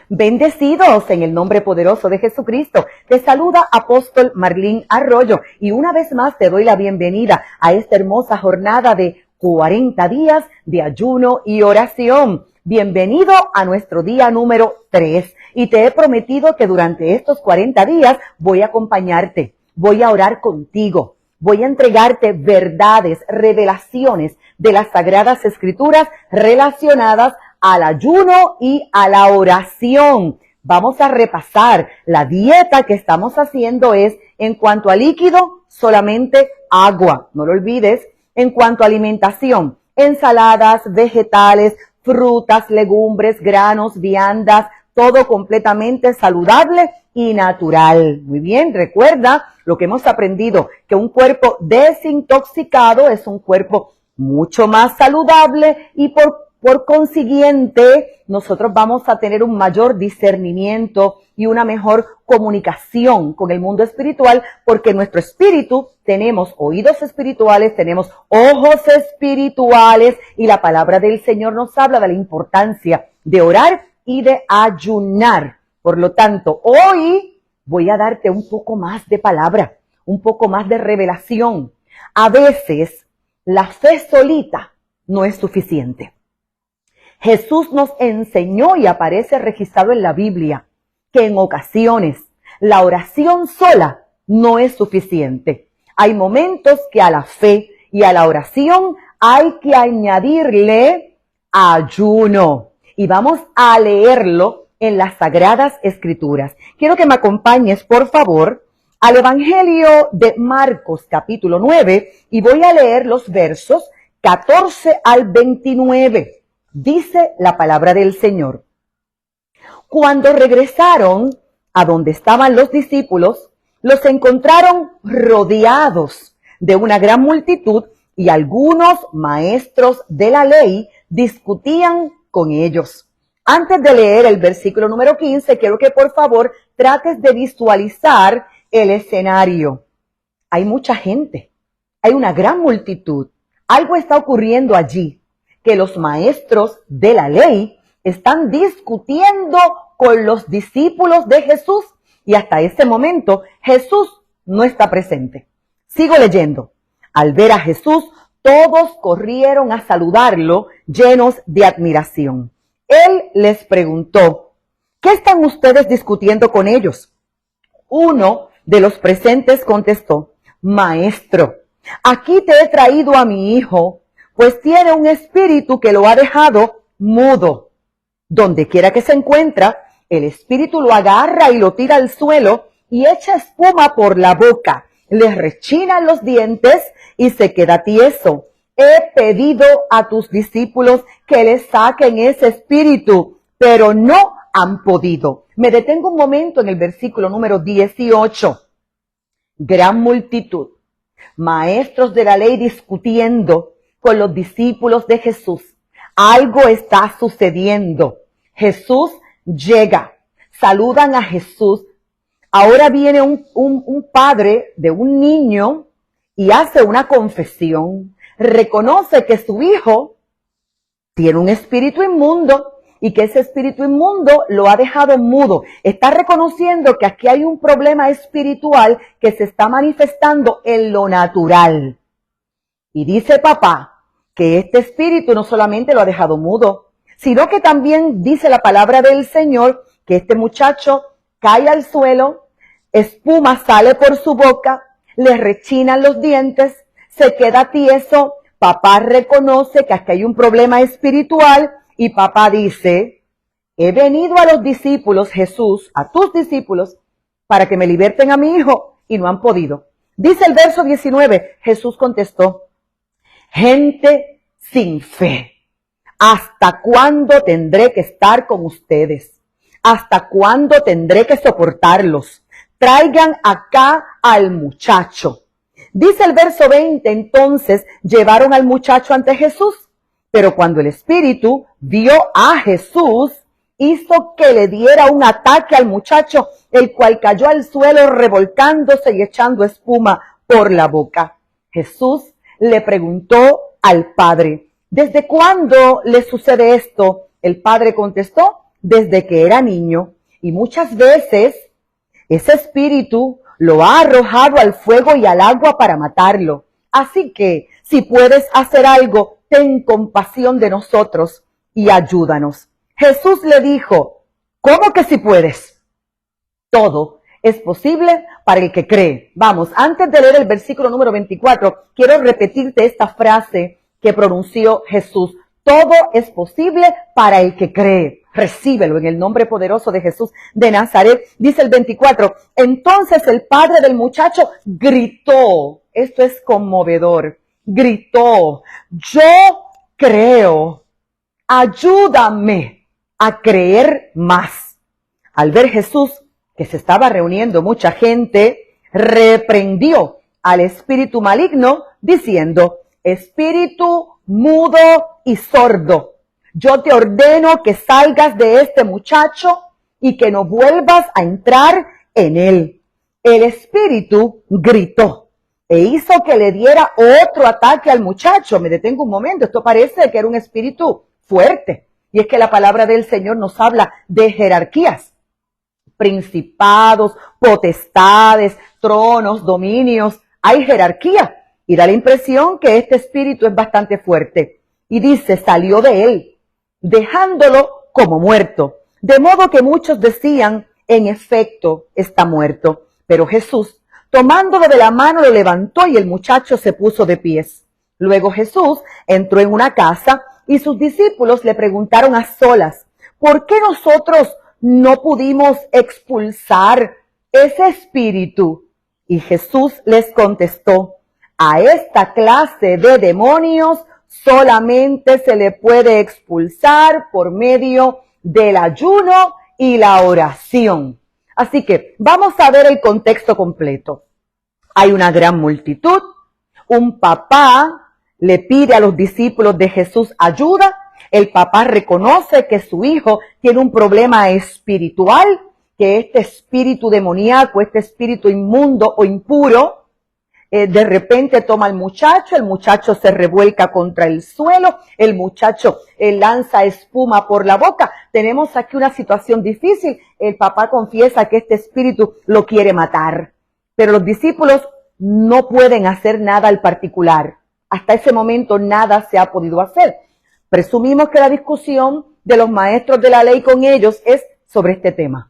Bendecidos en el nombre poderoso de Jesucristo. Te saluda Apóstol Marlene Arroyo y una vez más te doy la bienvenida a esta hermosa jornada de 40 días de ayuno y oración. Bienvenido a nuestro día número 3 y te he prometido que durante estos 40 días voy a acompañarte, voy a orar contigo, voy a entregarte verdades, revelaciones de las Sagradas Escrituras relacionadas al ayuno y a la oración. Vamos a repasar. La dieta que estamos haciendo es, en cuanto a líquido, solamente agua. No lo olvides. En cuanto a alimentación, ensaladas, vegetales, frutas, legumbres, granos, viandas, todo completamente saludable y natural. Muy bien, recuerda lo que hemos aprendido, que un cuerpo desintoxicado es un cuerpo mucho más saludable y por consiguiente, nosotros vamos a tener un mayor discernimiento y una mejor comunicación con el mundo espiritual, porque nuestro espíritu, tenemos oídos espirituales, tenemos ojos espirituales, y la palabra del Señor nos habla de la importancia de orar y de ayunar. Por lo tanto, hoy voy a darte un poco más de palabra, un poco más de revelación. A veces, la fe solita no es suficiente. Jesús nos enseñó y aparece registrado en la Biblia que en ocasiones la oración sola no es suficiente. Hay momentos que a la fe y a la oración hay que añadirle ayuno. Y vamos a leerlo en las Sagradas Escrituras. Quiero que me acompañes, por favor, al Evangelio de Marcos, capítulo 9, y voy a leer los versos 14 al 29. Dice la palabra del Señor. Cuando regresaron a donde estaban los discípulos, los encontraron rodeados de una gran multitud y algunos maestros de la ley discutían con ellos. Antes de leer el versículo número 15, quiero que por favor trates de visualizar el escenario. Hay mucha gente, hay una gran multitud, algo está ocurriendo allí, que los maestros de la ley están discutiendo con los discípulos de Jesús y hasta este momento Jesús no está presente. Sigo leyendo. Al ver a Jesús, todos corrieron a saludarlo llenos de admiración. Él les preguntó, ¿qué están ustedes discutiendo con ellos? Uno de los presentes contestó, Maestro, aquí te he traído a mi hijo, pues tiene un espíritu que lo ha dejado mudo. Donde quiera que se encuentra, el espíritu lo agarra y lo tira al suelo y echa espuma por la boca, le rechinan los dientes y se queda tieso. He pedido a tus discípulos que le saquen ese espíritu, pero no han podido. Me detengo un momento en el versículo número 18. Gran multitud, maestros de la ley discutiendo con los discípulos de Jesús. Algo está sucediendo. Jesús llega. Saludan a Jesús. Ahora viene un padre de un niño y hace una confesión. Reconoce que su hijo tiene un espíritu inmundo y que ese espíritu inmundo lo ha dejado mudo. Está reconociendo que aquí hay un problema espiritual que se está manifestando en lo natural. Y dice papá que este espíritu no solamente lo ha dejado mudo, sino que también dice la palabra del Señor que este muchacho cae al suelo, espuma sale por su boca, le rechinan los dientes, se queda tieso. Papá reconoce que aquí hay un problema espiritual y papá dice, he venido a los discípulos, Jesús, a tus discípulos, para que me liberten a mi hijo y no han podido. Dice el verso 19, Jesús contestó, gente sin fe, ¿hasta cuándo tendré que estar con ustedes? ¿Hasta cuándo tendré que soportarlos? Traigan acá al muchacho. Dice el verso 20, entonces llevaron al muchacho ante Jesús, pero cuando el espíritu vio a Jesús, hizo que le diera un ataque al muchacho, el cual cayó al suelo revolcándose y echando espuma por la boca. Jesús le preguntó al padre, ¿desde cuándo le sucede esto? El padre contestó, desde que era niño y muchas veces ese espíritu lo ha arrojado al fuego y al agua para matarlo. Así que, si puedes hacer algo, ten compasión de nosotros y ayúdanos. Jesús le dijo, ¿cómo que si puedes? Todo es posible para el que cree. Vamos, antes de leer el versículo número 24, quiero repetirte esta frase que pronunció Jesús. Todo es posible para el que cree. Recíbelo en el nombre poderoso de Jesús de Nazaret. Dice el 24, entonces el padre del muchacho gritó. Esto es conmovedor. Gritó, yo creo, ayúdame a creer más. Al ver Jesús que se estaba reuniendo mucha gente, reprendió al espíritu maligno diciendo, espíritu mudo y sordo, yo te ordeno que salgas de este muchacho y que no vuelvas a entrar en él. El espíritu gritó e hizo que le diera otro ataque al muchacho. Me detengo un momento, esto parece que era un espíritu fuerte. Y es que la palabra del Señor nos habla de jerarquías, principados, potestades, tronos, dominios. Hay jerarquía y da la impresión que este espíritu es bastante fuerte. Y dice, salió de él, dejándolo como muerto. De modo que muchos decían, en efecto, está muerto. Pero Jesús, tomándolo de la mano, lo levantó y el muchacho se puso de pies. Luego Jesús entró en una casa y sus discípulos le preguntaron a solas, ¿por qué nosotros no pudimos expulsar ese espíritu? Y Jesús les contestó, a esta clase de demonios solamente se le puede expulsar por medio del ayuno y la oración. Así que vamos a ver el contexto completo. Hay una gran multitud, un papá le pide a los discípulos de Jesús ayuda, el papá reconoce que su hijo tiene un problema espiritual, que este espíritu demoníaco, este espíritu inmundo o impuro, de repente toma al muchacho, el muchacho se revuelca contra el suelo, el muchacho lanza espuma por la boca. Tenemos aquí una situación difícil. El papá confiesa que este espíritu lo quiere matar, pero los discípulos no pueden hacer nada al particular. Hasta ese momento nada se ha podido hacer. Presumimos que la discusión de los maestros de la ley con ellos es sobre este tema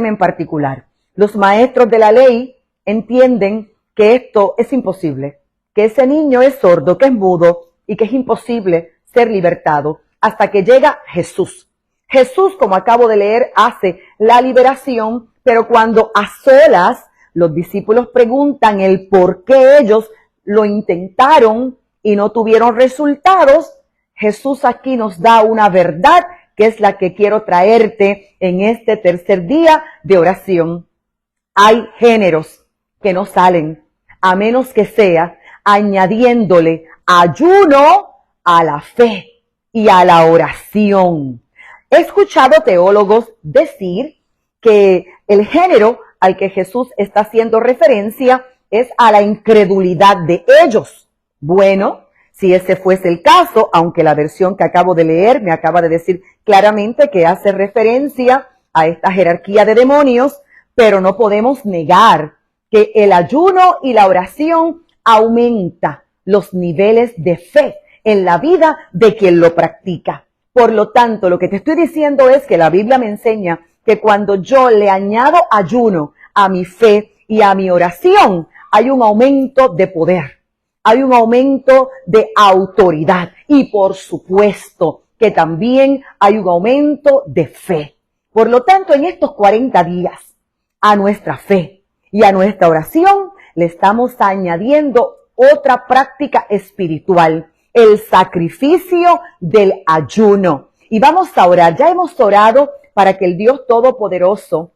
en particular. Los maestros de la ley entienden que esto es imposible, que ese niño es sordo, que es mudo y que es imposible ser libertado hasta que llega Jesús. Jesús, como acabo de leer, hace la liberación, pero cuando a solas los discípulos preguntan el por qué ellos lo intentaron y no tuvieron resultados, Jesús aquí nos da una verdad que es la que quiero traerte en este tercer día de oración. Hay géneros que no salen a menos que sea añadiéndole ayuno a la fe y a la oración. He escuchado teólogos decir que el género al que Jesús está haciendo referencia es a la incredulidad de ellos. Bueno, si ese fuese el caso, aunque la versión que acabo de leer me acaba de decir claramente que hace referencia a esta jerarquía de demonios, pero no podemos negar que el ayuno y la oración aumenta los niveles de fe en la vida de quien lo practica. Por lo tanto, lo que te estoy diciendo es que la Biblia me enseña que cuando yo le añado ayuno a mi fe y a mi oración, hay un aumento de poder, hay un aumento de autoridad y por supuesto que también hay un aumento de fe. Por lo tanto, en estos 40 días, a nuestra fe y a nuestra oración le estamos añadiendo otra práctica espiritual, el sacrificio del ayuno. Y vamos a orar, ya hemos orado para que el Dios Todopoderoso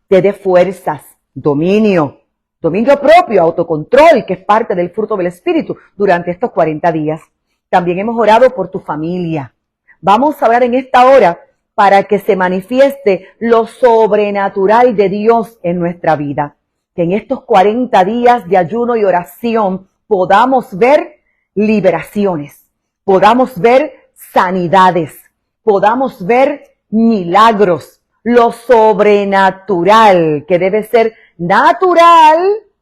te dé fuerzas, dominio propio, autocontrol, que es parte del fruto del Espíritu durante estos 40 días. También hemos orado por tu familia. Vamos a orar en esta hora para que se manifieste lo sobrenatural de Dios en nuestra vida. Que en estos 40 días de ayuno y oración podamos ver liberaciones, podamos ver sanidades, podamos ver milagros, lo sobrenatural que debe ser natural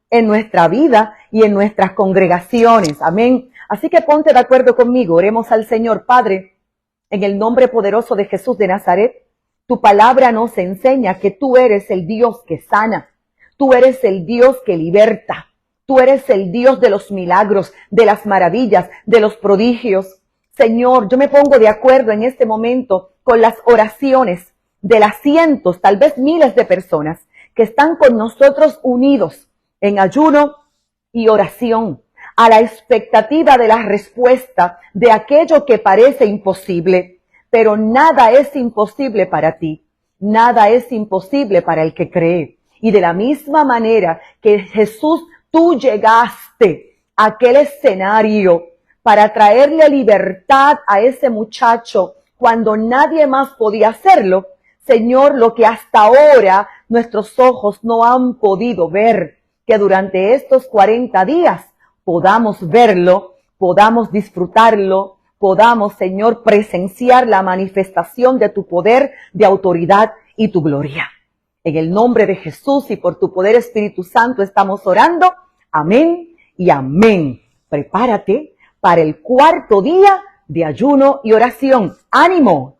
en nuestra vida y en nuestras congregaciones. Amén. Así que ponte de acuerdo conmigo, oremos al Señor. Padre, en el nombre poderoso de Jesús de Nazaret, tu palabra nos enseña que tú eres el Dios que sana, tú eres el Dios que liberta, tú eres el Dios de los milagros, de las maravillas, de los prodigios. Señor, yo me pongo de acuerdo en este momento con las oraciones de las cientos, tal vez miles de personas que están con nosotros unidos en ayuno y oración, a la expectativa de la respuesta de aquello que parece imposible. Pero nada es imposible para ti, nada es imposible para el que cree. Y de la misma manera que Jesús, tú llegaste a aquel escenario para traerle libertad a ese muchacho cuando nadie más podía hacerlo, Señor, lo que hasta ahora nuestros ojos no han podido ver, que durante estos 40 días podamos verlo, podamos disfrutarlo, podamos, Señor, presenciar la manifestación de tu poder, de autoridad y tu gloria. En el nombre de Jesús y por tu poder, Espíritu Santo, estamos orando. Amén y amén. Prepárate para el 4º día de ayuno y oración. ¡Ánimo!